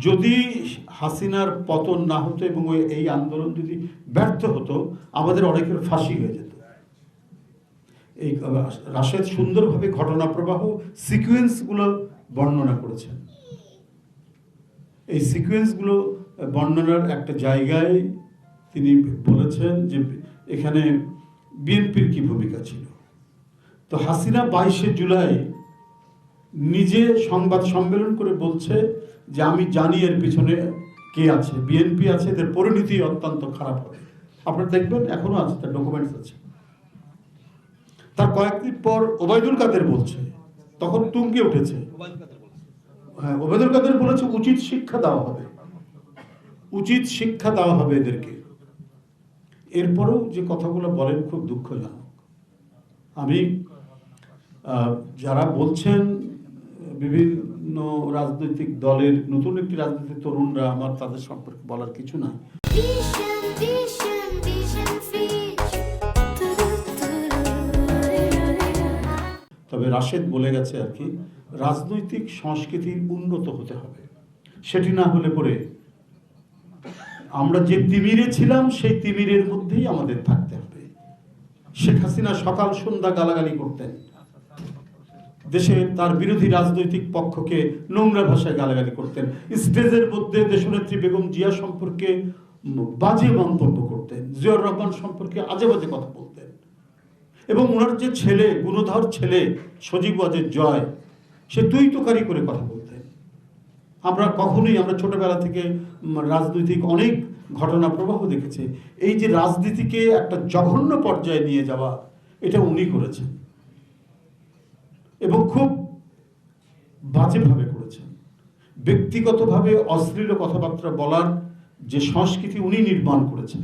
যদি হাসিনার পতন না হতো এবং এই আন্দোলন যদি ব্যর্থ হতো, আমাদের অনেকের ফাঁসি হয়ে যেত। এই রাশেদ সুন্দরভাবে ঘটনা প্রবাহ সিকোয়েন্সগুলো বর্ণনা করেছেন। এই সিকোয়েন্সগুলো বর্ণনার একটা জায়গায় তিনি বলেছেন যে এখানে বিএনপির কি ভূমিকা ছিল। তো হাসিনা 22শে জুলাই নিজে সংবাদ সম্মেলন করে বলছে যে আমি জানি এর পিছনে কে আছে, বিএনপি আছে, এদের পরিণতি অত্যন্ত খারাপ হবে। আপনারা দেখবেন এখনো আছে, তার ডকুমেন্টস আছে। তার কয়েকদিন পর ওবায়দুল কাদের বলছে, তখন তুঙ্গে উঠেছে। হ্যাঁ, ওবায়দুল কাদের বলেছে উচিত শিক্ষা দেওয়া হবে, উচিত শিক্ষা দেওয়া হবে এদেরকে। এরপরেও যে কথাগুলো বলেন খুব দুঃখজনক। আমি যারা বলছেন বিভিন্ন রাজনৈতিক দলের নতুন একটি রাজনৈতিক তরুণরা, আমার তাদের সম্পর্কে বলার কিছু নাই। তবে রাশেদ বলে গেছে আর কি, রাজনৈতিক সংস্কৃতি উন্নত হতে হবে। সেটি না হলে পরে আমরা যে তিমিরে ছিলাম সেই তিমিরের মধ্যেই আমাদের থাকতে হবে। শেখ হাসিনা সকাল সন্ধ্যা গালাগালি করতেন, দেশে তার বিরোধী রাজনৈতিক পক্ষকে নোংরা ভাষায় গালাগালি করতেন, স্টেজের মধ্যে দেশনেত্রী বেগম জিয়া সম্পর্কে বাজে মন্তব্য করতেন, জিয়াউর রহমান সম্পর্কে আজে বাজে কথা বলতেন। এবং ওনার যে ছেলে, গুণধর ছেলে সজীব ওয়াজেদ জয়, সে তুই তোকারি করে কথা বলতেন। আমরা ছোটবেলা থেকে রাজনৈতিক অনেক ঘটনা প্রবাহ দেখেছি। এই যে রাজনীতিকে একটা জঘন্য পর্যায়ে নিয়ে যাওয়া, এটা উনি করেছেন এবং খুব বাজেভাবে করেছেন। ব্যক্তিগতভাবে অশ্লীল কথাবার্তা বলার যে সংস্কৃতি উনি নির্মাণ করেছেন।